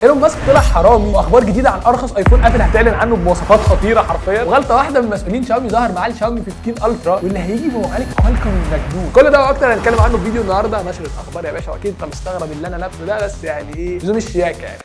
ايلون ماسك طلع حرامي، واخبار جديده عن ارخص ايفون ابل هتعلن عنه بمواصفات خطيره حرفيا، وغلطه واحده من مسؤولين شاومي ظهر معاه الشاومي 15 الترا واللي هيجي بمعالج كوالكوم مجنون. كل ده واكتر هنتكلم عنه في فيديو النهارده. نشره اخبار يا باشا، واكيد انت مستغرب اللي انا لابسه ده، بس يعني ايه لزوم الشياكه يعني.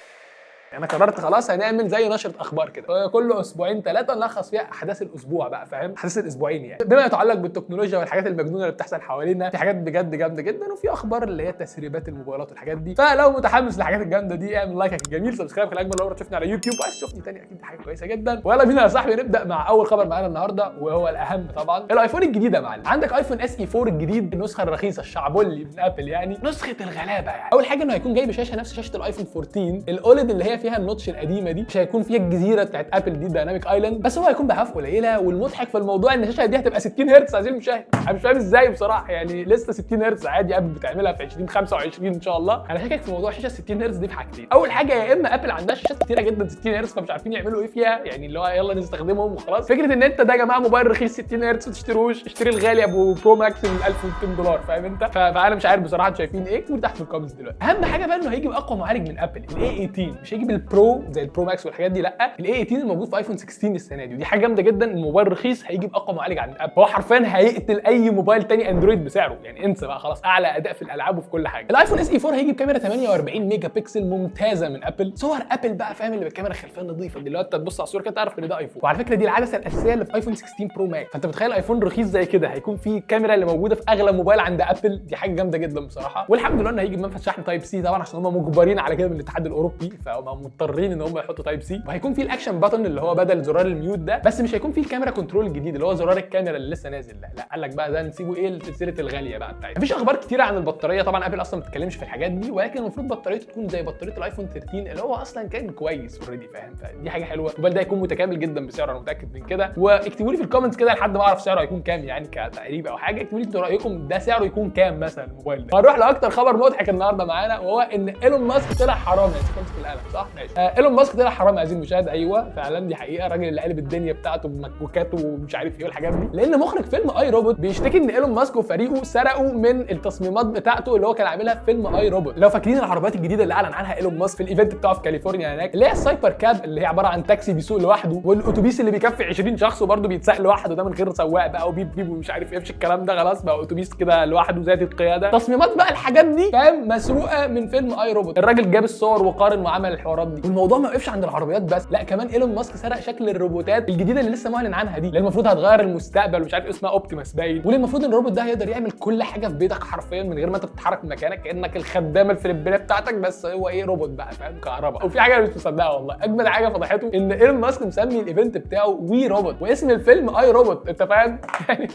انا قررت خلاص هنعمل زي نشره اخبار كده كل اسبوعين ثلاثه نلخص فيها احداث الاسبوع بقى، فاهم؟ احداث الاسبوعين يعني بما يتعلق بالتكنولوجيا والحاجات المجنونه اللي بتحصل حوالينا. في حاجات بجد جامده جدا، وفي اخبار اللي هي تسريبات الموبايلات والحاجات دي. فلو متحمس للحاجات الجامده دي اعمل لايك الجميل، سبسكرايب في الاجمل لو تشوفني على يوتيوب، وعايز تشوفني تاني اكيد دي حاجه كويسه جدا. ويلا بينا يا صاحبي نبدا مع اول خبر معانا النهارده، وهو الاهم طبعا الايفون الجديد يا معلم. عندك ايفون اس اي 4 الجديد، النسخه الرخيصه الشعبولي من ابل، يعني نسخه الغلابه يعني. اول حاجه انه هيكون جاي بشاشه نفس شاشه الايفون 14 الاوليد اللي هي فيها النوتش القديمه دي، مش هيكون فيها الجزيره بتاعت ابل دي دايناميك ايلاند، بس هو هيكون بحاف قليله. والمضحك في الموضوع ان الشاشه دي هتبقى 60 هرتز عزيزي المشاهد. انا مش فاهم ازاي بصراحه، يعني لسه 60 هرتز عادي ابل بتعملها في 2025 ان شاء الله. انا شاكك في موضوع الشاشه 60 هرتز دي في حاجتين. اول حاجه يا اما ابل عندها شاشات كتيره جدا 60 هرتز فمش عارفين يعملوا ايه فيها، يعني اللي هو يلا نستخدمهم وخلاص. فكره ان انت ده يا جماعه موبايل رخيص 60 هرتز ما تشتروش، اشتري الغالي ابو برو ماكس من 1200 دولار، فاهم انت؟ فانا مش عارف بصراحه انتوا شايفين ايه، اكتبوا تحت في الكومنتس دلوقتي. اهم حاجه بقى انه هيجي باقوى معالج من ابل، الاي 18، مش هيجي بالبرو زي البرو ماكس والحاجات دي، لا الاي 18 الموجود في ايفون 16 السنه دي، ودي حاجه جامده جدا. الموبايل رخيص هيجي باقوى معالج عند ابل، هو حرفيا هيقتل اي موبايل تاني اندرويد بسعره، يعني انسى بقى خلاص، اعلى اداء في الالعاب وفي كل حاجه. الايفون اس اي 4 هيجي بكاميرا 48 ميجا بكسل ممتازه من ابل، صور ابل بقى فاهم، اللي بالكاميرا الخلفيه نظيفه دي، اللي هو انت تبص على الصوره كده تعرف ان ده ايفون. وعلى فكره دي العدسه الاساسيه اللي في ايفون 16 برو ماكس، فانت متخيل ايفون رخيص زي كده هيكون فيه الكاميرا اللي موجوده في اغلب موبايل عند ابل، دي حاجه جامده جدا بصراحه. والحمد لله انه هيجي بمنفذ شحن تايب سي طبعا، عشان هم مجبرين على كده من الاتحاد الاوروبي، فهم مضطرين ان هم يحطوا تايب سي. وهيكون فيه الاكشن باتون اللي هو بدل زرار الميوت ده، بس مش هيكون فيه الكاميرا كنترول الجديد اللي هو زرار الكاميرا اللي لسه نازل ده، لا قال لك بقى ده نسيبه ايه لسلسله الغاليه بقى بتاعتنا. مفيش اخبار كتيره عن البطاريه طبعا، ابل اصلا ما بتتكلمش في الحاجات دي، ولكن المفروض بطاريته تكون زي بطاريه الايفون 13 اللي هو اصلا كان كويس اوريدي، فاهم؟ فدي حاجه حلوه. الموبايل ده هيكون متكامل جدا بسعره، انا متاكد من كده. واكتبوا لي في الكومنتس كده لحد ما اعرف سعره هيكون كام، يعني كتقريب او حاجه. اكتبوا لي انتوا رايكم ده سعره يكون كام مثلا الموبايل ده. هنروح لاكتر خبر مضحك النهارده معانا، وهو ان ايلون ماسك طلع حرامي. امسك القلم صح ماشي. ايلون ماسك طلع حرامي عايزين المشاهد. ايوه فعلا دي حقيقه، الراجل اللي قلب الدنيا بتاعته بمكوكاته ومش عارف ايه والحاجات دي، لان مخرج فيلم اي روبوت بيشتكي ان ايلون ماسك وفريقه سرقوا من التصميمات بتاعته اللي هو كان عاملها في فيلم اي روبوت. لو فاكرين العربيات الجديده اللي اعلن عنها ايلون ماسك في الايفنت بتاعه في كاليفورنيا هناك، اللي هي السايبر كاب اللي هي عباره عن تاكسي بيسوق لوحده، والاتوبيس اللي بيكفي 20 شخص وبرده بيتساق لوحده، ده من غير سواق بقى وبيب بيب ومش عارف ايه، مش الكلام ده، خلاص بقى اتوبيس كده لوحده ذاتي القياده. تصميمات بقى الحاجات دي فاهم مسروقه من فيلم اي روبوت. الراجل جاب الصور وقارن وعمل الحوارات دي. والموضوع ما وقفش عند العربيات بس، لا كمان ايلون ماسك سرق شكل الروبوتات الجديده اللي لسه معلن عنها دي، اللي المفروض هتغير المستقبل ومش عارف اسمها اوبتيماس باين، واللي المفروض ان الروبوت ده هيقدر يعمل كل حاجه في بيتك حرفيا من غير ما انت تتحرك من مكانك، كانك الخدامه الفلبينيه بتاعتك، بس هو ايه روبوت بقى فاهم كهرباء. وفي حاجه مش مصدقها والله، اجمل حاجه فضحته ان ايلون ماسك مسمي الايفنت بتاعه وي روبوت، واسم الفيلم اي روبوت، انت فاهم يعني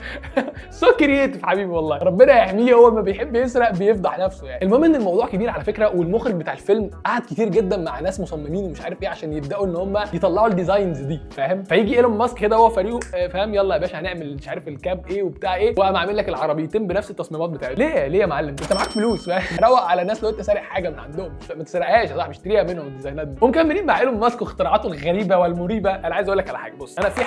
سو كرييتيف حبيبي والله، ربنا يحميه، هو ما بيحب يسرق بيفضح نفسه يعني. المهم ان الموضوع كبير على فكره، والمخرج بتاع الفيلم قعد كتير جدا مع ناس مصممين ومش عارف ايه عشان يبداوا ان هم يطلعوا الديزاينز دي، فاهم؟ فيجي ايلون ماسك كده هو فريقه فاهم يلا يا باشا هنعمل مش عارف الكاب ايه وبتاع ايه، وقام عامل لك العربيتين بنفس التصميمات بتاعته. ليه يا معلم؟ انت معاك فلوس فاهم؟ روق على الناس، لو انت سارق حاجه من عندهم ما تسرقهاش يا صاحبي، اشتريها منهم الديزاينات دي. ومكملين مع ايلون ماسك واختراعاته الغريبه والمريبه. انا عايز اقول لك على حاجه، بص انا في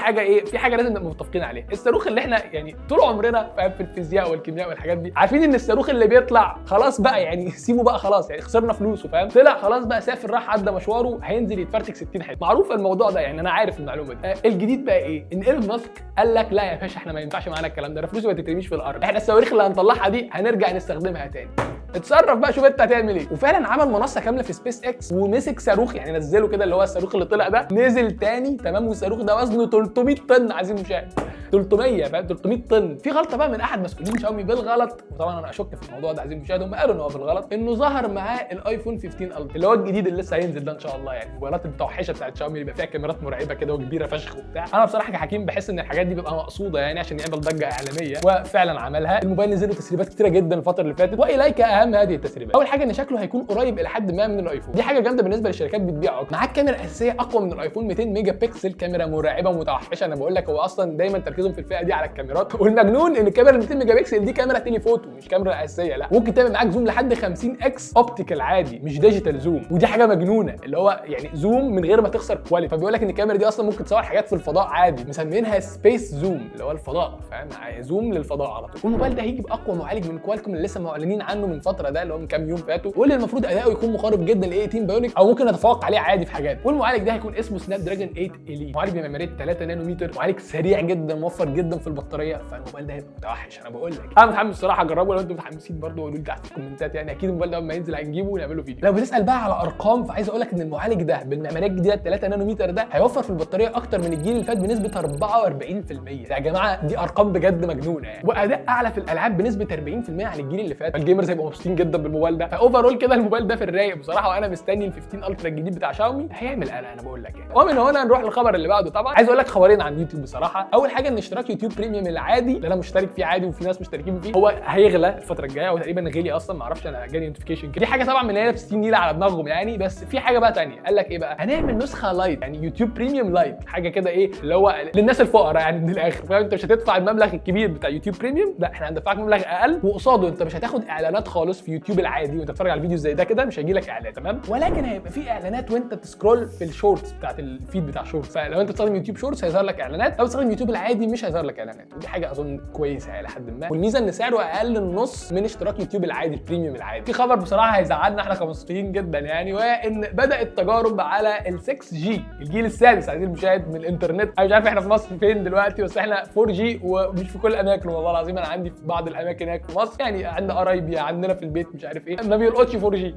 حاجه لازم نبقى متفقين عليها. الصاروخ اللي احنا يعني طول عمرنا فاهم في الفيزياء والكيمياء والحاجات دي عارفين ان الصاروخ اللي بيطلع خلاص بقى يعني سيبه بقى خلاص، يعني خسرنا فلوسه فاهم، طلع خلاص بقى سافر راح عدى مشواره هينزل يتفرتك 60 حته، معروف الموضوع ده يعني، انا عارف المعلومه دي. الجديد بقى ايه؟ ان ايلون ماسك قال لك لا يا باشا احنا ما ينفعش معانا الكلام ده، فلوسه ما تترميش في الارض، احنا الصواريخ اللي هنطلعها دي هنرجع نستخدمها تاني، اتصرف بقى شوف انت هتعمل ايه. وفعلا عمل منصه كامله في سبيس اكس ومسك صاروخ، يعني نزله كده اللي هو الصاروخ اللي طلع ده نزل تاني تمام، والصاروخ ده وزنه 300 طن عايزين المشاهد، 300 فاهم 300 طن. في غلطه بقى من احد مسؤولين شاومي بالغلط، وطبعا انا اشك في الموضوع ده عايزين المشاهد، هم قالوا ان هو بالغلط، انه ظهر معاه الايفون 15 الترا اللي هو الجديد اللي لسه هينزل ده ان شاء الله، يعني الموبايلات المتوحشه بتاعت شاومي اللي بيبقى فيها كاميرات مرعبه كده وكبيره فشخ وبتاع. انا بصراحه كحكيم بحس ان الحاجات دي بيبقى مقصوده يعني عشان يعمل ضجه اعلاميه، وفعلا عملها. الموبايل نزل له تسريبات كتيره جدا الفتره اللي فاتت، واليك اهم هذه التسريبات. اول حاجه ان شكله هيكون قريب الى حد ما من الايفون، دي حاجه جامده بالنسبه للشركات بتبيعه اكتر. معاك كاميرا اساسيه اقوى من الايفون 200 ميجا بكسل، كاميرا مرعبه ومتوحشه. انا بقول لك هو اصلا دايما تركيزه ركزوا في الفئه دي على الكاميرات. والمجنون ان الكاميرا 200 ميجا بكسل دي كاميرا تيليفوتو مش كاميرا اساسيه، لا ممكن تعمل معاك زوم لحد 50 اكس اوبتيكال عادي مش ديجيتال زوم، ودي حاجه مجنونه اللي هو يعني زوم من غير ما تخسر كواليتي. فبيقول لك ان الكاميرا دي اصلا ممكن تصور حاجات في الفضاء عادي، مسمينها سبيس زوم اللي هو الفضاء، فاهم؟ زوم للفضاء على طول. والموبايل ده هيجي باقوى معالج من كوالكوم اللي لسه معلنين عنه من فتره، ده اللي هو من كام يوم فاتوا، واللي المفروض اداؤه يكون مقارب جدا ل 18 بايونيك او ممكن نتفوق عليه عادي في حاجات. والمعالج ده هيكون اسمه سناب دراجون 8 اليت، معالج بمعماريه 3 نانومتر، معالج سريع جدا موفر جدا في البطاريه. فالموبايل ده هيبقى متوحش انا بقول لك. انا متحمس الصراحه اجربه، لو انتم متحمسين برضه قولوا لي تحت في الكومنتات، يعني اكيد الموبايل ده لما ينزل هنجيبه ونعمل له فيديو. لو بتسال بقى على ارقام فعايز اقول لك ان المعالج ده بالمعماريه الجديده 3 نانومتر ده هيوفر في البطاريه اكتر من الجيل اللي فات بنسبه 44%. يا جماعه دي ارقام بجد مجنونه يعني. واداء اعلى في الالعاب بنسبه 40% عن الجيل اللي فات. فالجيمرز هيبقوا مبسوطين جدا بالموبايل ده. فاوفرول كده الموبايل ده في الرايق بصراحه، وانا مستني ال 15 الترا الجديد بتاع شاومي هيعمل قلق انا بقول لك يعني. ومن هنا نروح للخبر اللي بعده. طبعا عايز اقول لك خبرين عن يوتيوب بصراحه. اول حاجه ان اشتراك يوتيوب بريميوم العادي اللي انا مشترك فيه عادي وفي ناس مشتركين فيه هو هيغلى الفتره الجايه، او تقريبا غلي اصلا ما اعرفش، انا جالي نوتيفيكيشن دي حاجه طبعا من اللي هي ب 60 نيله على دماغهم يعني. بس في حاجه بقى ثانيه، قال لك ايه بقى؟ هنعمل نسخه لايت يعني يوتيوب بريميوم لايت، حاجه كده ايه اللي هو للناس الفقراء يعني من الاخر، فاهم؟ انت مش هتدفع المبلغ الكبير بتاع يوتيوب بريميوم، لا احنا هندفعك مبلغ اقل، وقصاده انت مش هتاخد اعلانات خالص في يوتيوب العادي وانت بتتفرج على الفيديو زي ده كده، مش هيجي لك اعلان تمام، ولكن هيبقى في اعلانات وانت بتسكرول في الشورتس بتاعت الفيد بتاع شورتس. فلو انت بتستخدم يوتيوب شورتس هيظهر لك اعلانات، لو بتستخدم يوتيوب العادي مش هيظهر لك اعلانات، ودي حاجه اظن كويسه الى حد ما. والميزه ان سعره اقل النص من اشتراك يوتيوب العادي البريميوم العادي. في خبر بصراحه هيزعلنا احنا كمصريين جدا يعني، وان بدات تجارب على ال 6 جي الجيل السادس عزيزي المشاهد من الانترنت. انا مش عارف احنا في مصر فين دلوقتي، بس احنا 4 جي ومش في كل الاماكن والله العظيم. انا عندي في بعض الاماكن هناك في مصر يعني، عندنا قرايبي عندنا في البيت مش عارف ايه ما بيلقطش 4 جي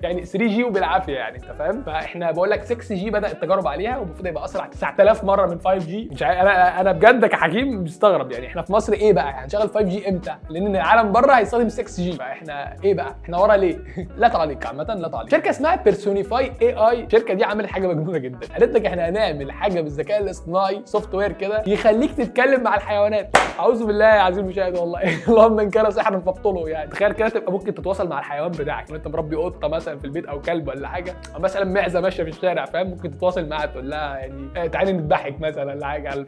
يعني 3 جي وبالعافيه يعني انت فاهم. فاحنا بقول لك 6 جي بدات التجارب عليها ومفروض يبقى اسرع 9000 مره من 5 جي. مش عارف انا بجد كحكيم مستغرب يعني احنا في مصر ايه بقى هنشغل 5 جي امتى؟ لان العالم بره هيستخدم 6 جي، فاحنا ايه بقى؟ احنا ورا ليه؟ لا تعليق عامه لا تعليق. شركه اسمها بيرسونيفاي اي اي، الشركه دي عملت حاجه مجنونه جدا، قالت لك احنا هنعمل حاجه بالذكاء الاصطناعي سوفت وير كده يخليك تتكلم مع الحيوانات. اعوذ بالله يا عزيزي المشاهد والله اللهم ان كان سحرا فابطله يعني. تخيل كده تبقى ممكن تتواصل مع الحيوان بتاعك، لو انت مربي قطه مثلا في البيت او كلب ولا حاجه، او مثلا معزه ماشيه في الشارع فاهم، ممكن تتواصل معاها تقول لها يعني تعالي نضحك مثلا ولا حاجه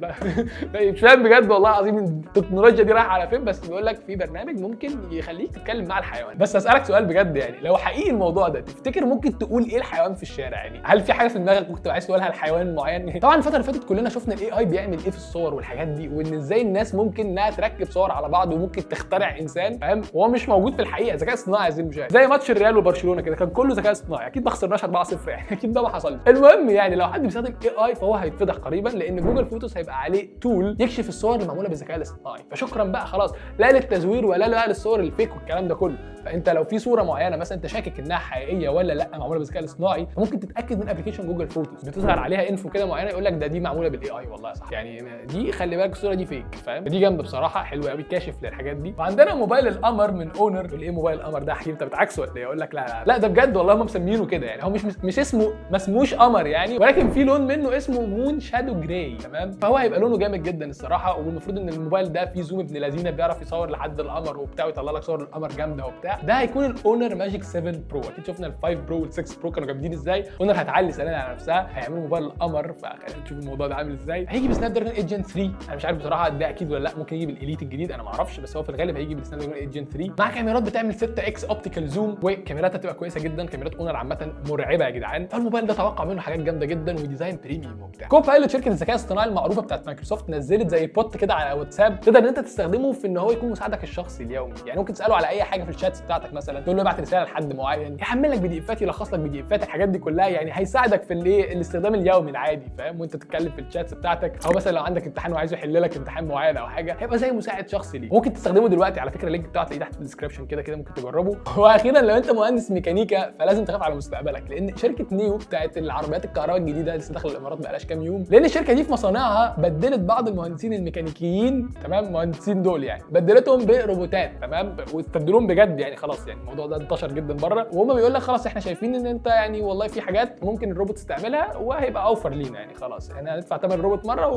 مش فاهم بجد والله العظيم التكنولوجيا دي رايحه على فين. بس بيقول لك في برنامج ممكن يخليك تتكلم مع الحيوان. بس اسالك سؤال بجد يعني، لو حقيقي الموضوع ده تفتكر ممكن تقول ايه الحيوان في الشارع يعني؟ هل في حاجه في دماغك ممكن تبقى عايز تقولها لحيوان معين؟ طبعا الفتره اللي فاتت كلنا شفنا الاي اي بيعمل ايه في الصور والحاجات دي، وان ازاي الناس ممكن انها تركب صور على بعض وممكن تخترع انسان فاهم، وهو مش موجود في الحقيقه، ذكاء اصطناعي زي المشاهد. زي ماتش الريال وبرشلونه كده كان كله ذكاء اصطناعي، اكيد ما خسرناش 4-0 يعني اكيد ده ما حصلش. المهم يعني لو حد بيستخدم اي اي فهو هيتفضح قريبا، لان جوجل فوتوز هيبقى عليه تول يكشف الصور اللي معموله بالذكاء الاصطناعي. فشكرا بقى خلاص، لا للتزوير ولا لا للصور الفيك والكلام ده كله. فانت لو في صوره معينه مثلا انت شاكك انها حقيقيه ولا لا معموله بالذكاء الاصطناعي، ممكن تتاكد من ابلكيشن جوجل فوتوز بتظهر عليها انفو كده معينه يقول لك ده دي معموله بالاي اي. والله صح يعني دي خلي بالك الصوره دي فيك فاهم. دي جامده بصراحه حلوه قوي كاشف للحاجات دي. وعندنا موبايل القمر من اونر. ايه موبايل القمر ده يا حبيبي انت بتعكسه ولا ايه؟ يقول لك لا ده بجد والله هم مسمينه كده يعني، هو مش اسمه ما اسموش قمر يعني، ولكن في لون منه اسمه مون شادو جراي تمام. فهو هيبقى لونه جامد جدا الصراحه، والمفروض ان الموبايل ده فيه زوم ابن لذينه بيعرف يصور لحد القمر وبتاع ويطلع لك صور القمر جامده وبتاع. ده هيكون الاونر ماجيك 7 برو. اكيد شفنا ال5 برو وال6 برو كانوا جامدين ازاي. اونر هتعلي سنه على نفسها، هيعملوا موبايل القمر، فخلينا نشوف الموضوع ده عامل ازاي. هيجي بسناب دراجون 8 جن 3. انا مش عارف بصراحه ده اكيد ولا لا، ممكن يجي بالاليت الجديد انا ما اعرفش، بس هو في الغالب هيجي بسناب دراجون 8 جن 3 مع كاميرات بتعمل 6 اكس اوبتيكال زوم، وكاميرات هتبقى كويسه جدا. كاميرات اونر عامه مرعبه يا جدعان. فالموبايل ده توقع منه حاجات جامده جدا وديزاين بريميوم وبتاع. كوبايلوت شركه الذكاء الاصطناعي المعروفه بتاعت مايكروسوفت نزلت زي بوت كده على واتساب، تقدر ان انت تستخدمه في ان هو يكون مساعدك الشخصي اليومي. يعني ممكن تساله على اي حاجه في الشاتس بتاعتك، مثلا تقول له ابعت رساله لحد معين، يحمل لك بي دي افات، يلخص لك بي دي افات، الحاجات دي كلها يعني هيساعدك في الايه الاستخدام اليومي العادي فاهم، وانت تتكلم في الشاتس بتاعتك، او مثلا لو عندك امتحان وعايز يحل لك امتحان معين او حاجه، هيبقى زي مساعد شخصي ليك. ممكن تستخدمه دلوقتي على فكره، اللينك بتاعه تلاقيه تحت في الديسكربشن كده ممكن تجربه. واخيرا لو انت مهندس ميكانيكا فلازم تخاف على مستقبلك، لان شركه نيو بتاعت العربيات الكهرباء الجديده لسه داخله الامارات بقالهاش كام يوم، لان الشركه دي في مصانعها بدلت بعض المهندسين الميكانيكيين تمام، المهندسين دول يعني بدلتهم بروبوتات تمام، واستبدلوهم بجد يعني خلاص. يعني الموضوع ده انتشر جدا بره، وهم بيقول لك خلاص احنا شايفين ان انت يعني والله في حاجات ممكن الروبوت تستعملها وهيبقى اوفر لينا يعني خلاص، احنا هندفع ثمن الروبوت مره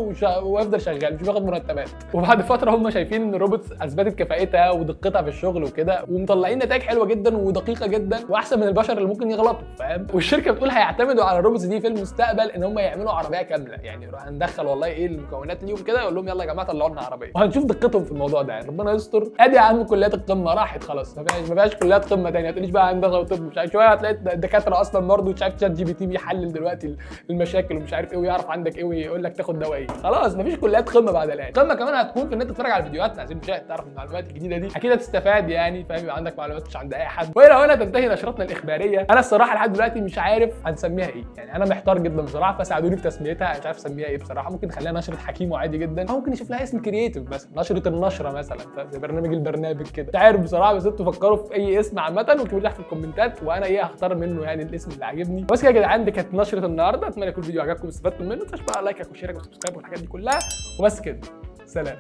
ويفضل شغال مش بياخد مرتبات. وبعد فتره هم شايفين ان الروبوت اثبتت كفاءتها ودقتها في الشغل وكده، ومطلعين نتائج حلوه جدا ودقيقه جدا واحسن من البشر اللي ممكن يغلطوا فاهم. والشركه بتقول هيعتمدوا على الروبوتس دي في المستقبل ان هم يعملوا عربيه كامله، يعني هندخل والله ايه المكونات ليهم كده يقول لهم يلا يا جماعه طلعوا لنا عربيه، وهنشوف دقتهم في الموضوع ده. يعني ربنا يستر. ادي يا عم كليات القمه راحت خلاص، ما فيهاش كليات قمه ثانيه. ما تقوليش بقى هندسه وطب مش عارف، شويه هتلاقي الدكاتره اصلا برضه مش عارف شات GPT بيحلل دلوقتي المشاكل ومش عارف ايه، ويعرف عندك ايه ويقول لك تاخد دواء ايه. خلاص مفيش كليات قمه بعد الان. القمه كمان هتكون في ان انت تتفرج على فيديوهاتنا عايزين مشاهد تعرف المعلومات الجديده دي، اكيد هتستفاد يعني فاهم، يبقى عندك معلومات مش عند اي حد. والى هنا تنتهي نشرتنا الاخباريه. انا الصراحه لحد دلوقتي مش عارف هنسميها ايه، يعني انا محتار جدا بصراحه، فساعدوني في تسميتها. مش عارف اسميها ايه بصراحه. ممكن نخليها نشره حكيمو عادي جدا، او ممكن نشوف لها اسم كرييتيف مثلا، نشره النشره مثلا، زي البرنامج كده. مش عارف بصراحه، بس انتوا فكروا في اي اسم عامه واكتبوا لي تحت في الكومنتات، وانا ايه هختار منه يعني الاسم اللي عاجبني. بس كده يا جدعان دي كانت نشره النهارده. اتمنى يكون الفيديو عجبكم واستفدتوا منه. ما تنساش بقى لايك وشير وسبسكرايب والحاجات دي كلها. وبس كده، سلام.